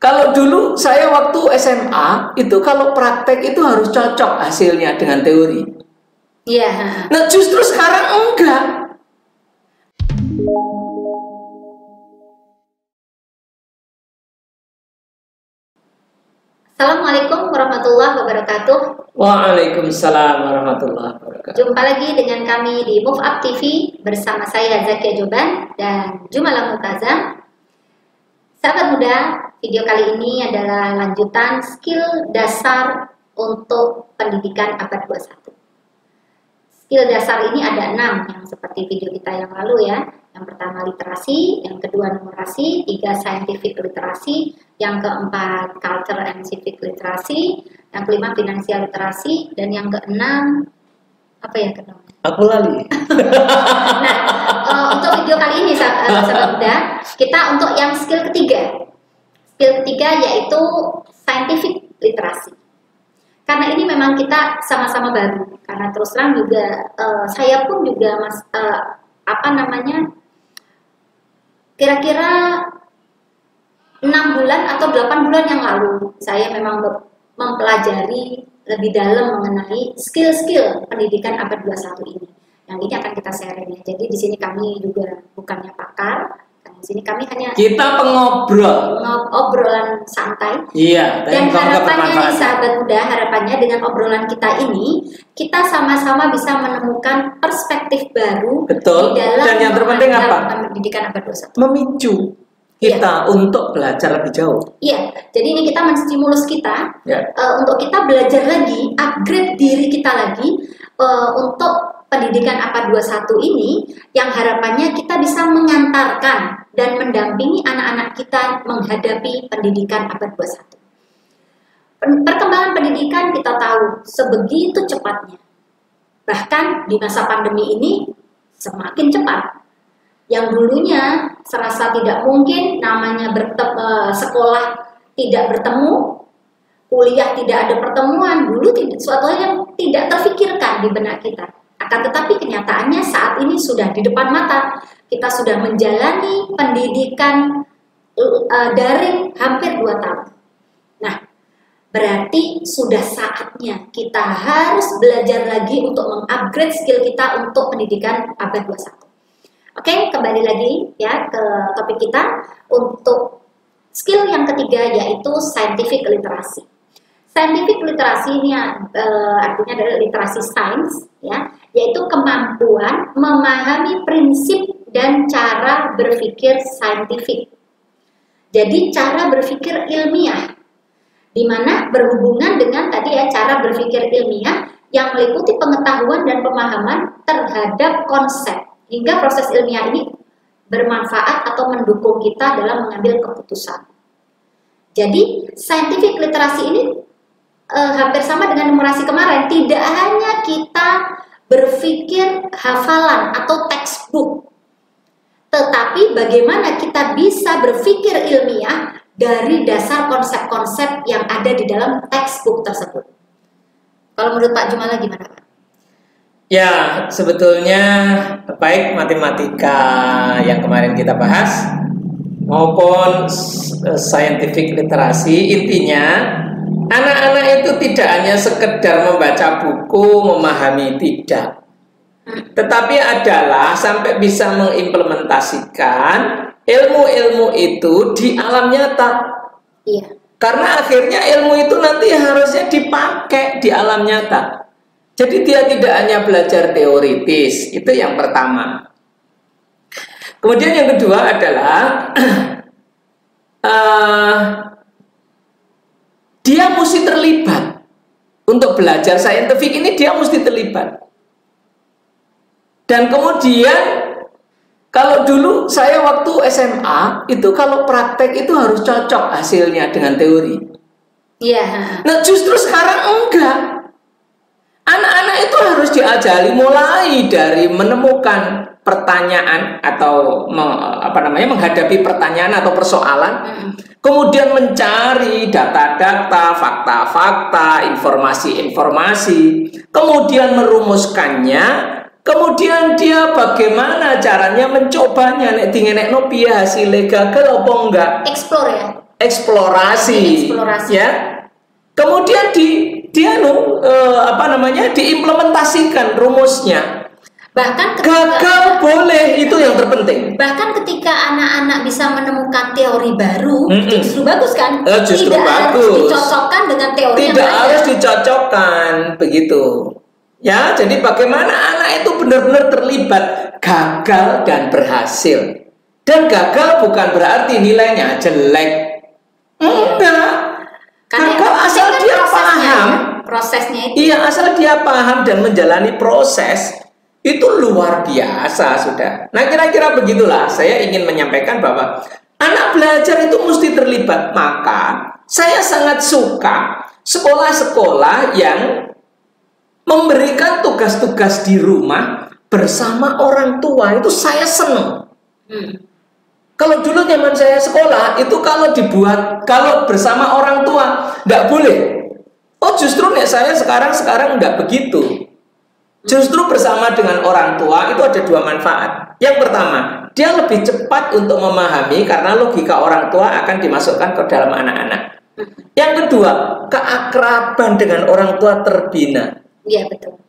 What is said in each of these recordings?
Kalau dulu saya waktu SMA itu kalau praktek itu harus cocok hasilnya dengan teori. Iya. Nah justru sekarang enggak. Assalamualaikum warahmatullahi wabarakatuh. Waalaikumsalam warahmatullahi wabarakatuh. Jumpa lagi dengan kami di Move Up TV bersama saya Zakia Joban dan Jumala Multazam. Sahabat muda, video kali ini adalah lanjutan skill dasar untuk pendidikan abad 21. Skill dasar ini ada 6 yang seperti video kita yang lalu ya. Yang pertama literasi, yang kedua numerasi, 3 scientific literasi, yang keempat culture and civic literasi, yang kelima finansial literasi, dan yang keenam apa ya keenam? Aku lali. Nah, untuk video kali ini sahabat muda, kita untuk yang skill ketiga. Skill ketiga yaitu scientific literasi. Karena ini memang kita sama-sama baru. Karena terus terang juga saya pun juga kira-kira 6 bulan atau 8 bulan yang lalu saya memang mempelajari lebih dalam mengenai skill-skill pendidikan abad 21 ini. Yang ini akan kita sharing ya. Jadi di sini kami juga bukannya pakar. Di sini kami hanya kita pengobrol, obrolan santai. Iya. Dan harapannya nih sahabat muda, harapannya dengan obrolan kita ini kita sama-sama bisa menemukan perspektif baru. Betul. Di dalam dan yang terpenting apa? Pendidikan abad 21. Memicu kita untuk belajar lebih jauh. Iya, jadi ini kita menstimulus kita untuk kita belajar lagi, upgrade diri kita lagi untuk pendidikan abad 21 ini yang harapannya kita bisa mengantarkan dan mendampingi anak-anak kita menghadapi pendidikan abad 21. Perkembangan pendidikan kita tahu sebegitu cepatnya. Bahkan di masa pandemi ini semakin cepat. Yang dulunya serasa tidak mungkin, namanya sekolah tidak bertemu, kuliah tidak ada pertemuan, dulu suatu hal yang tidak terfikirkan di benak kita. Akan tetapi kenyataannya saat ini sudah di depan mata. Kita sudah menjalani pendidikan daring hampir 2 tahun. Nah, berarti sudah saatnya kita harus belajar lagi untuk mengupgrade skill kita untuk pendidikan abad 21. Oke, kembali lagi ya ke topik kita untuk skill yang ketiga yaitu scientific literasi. Scientific literasi ini artinya adalah literasi sains ya, yaitu kemampuan memahami prinsip dan cara berpikir saintifik. Jadi cara berpikir ilmiah di mana berhubungan dengan tadi ya cara berpikir ilmiah yang meliputi pengetahuan dan pemahaman terhadap konsep. Hingga proses ilmiah ini bermanfaat atau mendukung kita dalam mengambil keputusan. Jadi, scientific literasi ini hampir sama dengan numerasi kemarin. Tidak hanya kita berpikir hafalan atau textbook, tetapi bagaimana kita bisa berpikir ilmiah dari dasar konsep-konsep yang ada di dalam textbook tersebut. Kalau menurut Pak Jumala gimana Pak? Ya, sebetulnya baik matematika yang kemarin kita bahas maupun scientific literasi, intinya anak-anak itu tidak hanya sekedar membaca buku, memahami, tidak. Tetapi adalah sampai bisa mengimplementasikan ilmu-ilmu itu di alam nyata. Iya. Karena akhirnya ilmu itu nanti harusnya dipakai di alam nyata. Jadi dia tidak hanya belajar teoritis, itu yang pertama. Kemudian yang kedua adalah dia mesti terlibat. Untuk belajar saintifik ini dia mesti terlibat. Dan kemudian kalau dulu saya waktu SMA itu kalau praktek itu harus cocok hasilnya dengan teori. Iya. Nah justru sekarang enggak. Anak-anak itu harus diajari mulai dari menemukan pertanyaan atau menghadapi pertanyaan atau persoalan, kemudian mencari data-data, fakta-fakta, informasi-informasi, kemudian merumuskannya, kemudian dia bagaimana caranya mencobanya, nek dingenekno piye hasilnya gagal apa enggak? Explore ya. eksplorasi. Ya. Kemudian diimplementasikan rumusnya. Bahkan gagal boleh, itu yang terpenting. Bahkan ketika anak-anak bisa menemukan teori baru, itu justru bagus kan? Justru tidak bagus. Harus dicocokkan dengan teori yang lain. Harus dicocokkan, begitu. Ya, jadi bagaimana anak itu benar-benar terlibat, gagal dan berhasil. Dan gagal bukan berarti nilainya jelek. Enggak. Gagal asal dia paham prosesnya itu. Iya, asal dia paham dan menjalani proses. Itu luar biasa sudah. Nah, kira-kira begitulah saya ingin menyampaikan bahwa anak belajar itu mesti terlibat. Maka saya sangat suka sekolah-sekolah yang memberikan tugas-tugas di rumah bersama orang tua. Itu saya senang. Kalau dulu zaman saya sekolah itu kalau bersama orang tua nggak boleh. Oh, justru nih saya sekarang nggak begitu. Justru bersama dengan orang tua itu ada dua manfaat. Yang pertama, dia lebih cepat untuk memahami karena logika orang tua akan dimasukkan ke dalam anak-anak. Yang kedua, keakraban dengan orang tua terbina. Iya, betul.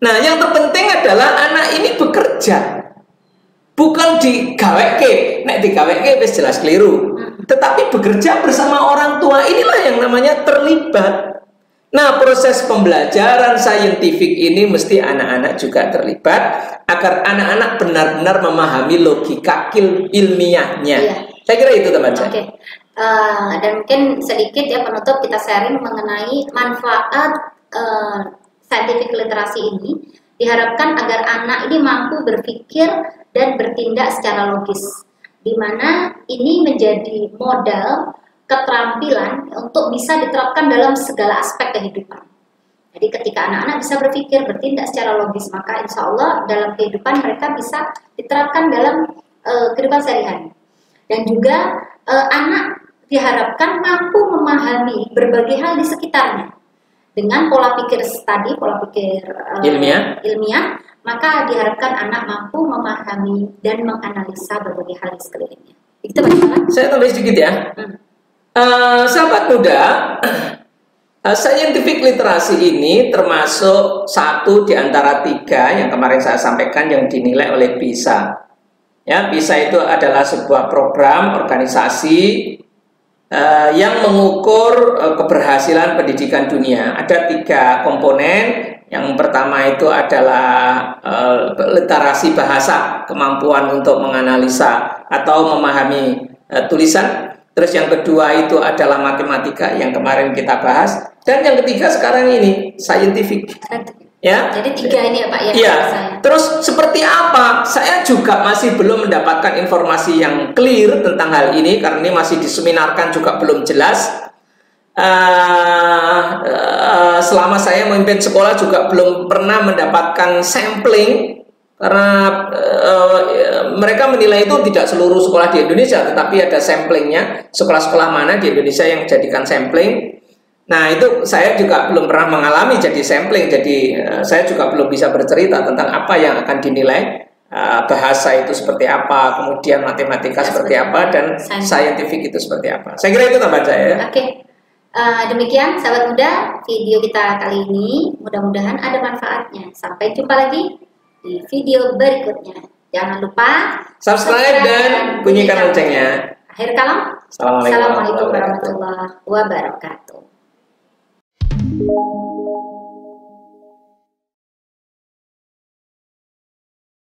Nah, yang terpenting adalah anak ini bekerja. Bukan digaweke, nek digaweke wis jelas keliru. Tetapi bekerja bersama orang tua, inilah yang namanya terlibat. Nah, proses pembelajaran saintifik ini mesti anak-anak juga terlibat agar anak-anak benar-benar memahami logika ilmiahnya. Iya. Saya kira itu, teman saya. Oke. Dan mungkin sedikit ya penutup kita sharing mengenai manfaat scientific literasi ini. Diharapkan agar anak ini mampu berpikir dan bertindak secara logis, di mana ini menjadi modal keterampilan untuk bisa diterapkan dalam segala aspek kehidupan. Jadi ketika anak-anak bisa berpikir, bertindak secara logis, maka insya Allah dalam kehidupan mereka bisa diterapkan dalam kehidupan sehari-hari. Dan juga anak diharapkan mampu memahami berbagai hal di sekitarnya. Dengan pola pikir tadi, pola pikir ilmiah, maka diharapkan anak mampu memahami dan menganalisa berbagai hal di sekelilingnya. Itu bagaimana? Saya tambah sedikit ya. Sahabat muda, scientific literasi ini termasuk satu di antara 3 yang kemarin saya sampaikan yang dinilai oleh PISA. Ya, PISA itu adalah sebuah program organisasi yang mengukur keberhasilan pendidikan dunia. Ada 3 komponen. Yang pertama itu adalah literasi bahasa, kemampuan untuk menganalisa atau memahami tulisan. Terus yang kedua itu adalah matematika yang kemarin kita bahas. Dan yang ketiga sekarang ini scientific. Ya. Jadi 3 ini ya Pak ya. Iya. Terus seperti apa? Saya juga masih belum mendapatkan informasi yang clear tentang hal ini karena ini masih diseminarkan juga belum jelas. Selama saya memimpin sekolah juga belum pernah mendapatkan sampling karena mereka menilai itu tidak seluruh sekolah di Indonesia, tetapi ada samplingnya sekolah-sekolah mana di Indonesia yang dijadikan sampling. Nah, itu saya juga belum pernah mengalami jadi sampling, jadi saya juga belum bisa bercerita tentang apa yang akan dinilai, bahasa itu seperti apa, kemudian matematika seperti apa, dan scientific itu seperti apa. Saya kira itu tambahan saya. Oke. Demikian sahabat muda video kita kali ini, mudah-mudahan ada manfaatnya. Sampai jumpa lagi di video berikutnya. Jangan lupa subscribe dan bunyikan loncengnya. Akhir kalam, Assalamualaikum warahmatullahi wabarakatuh.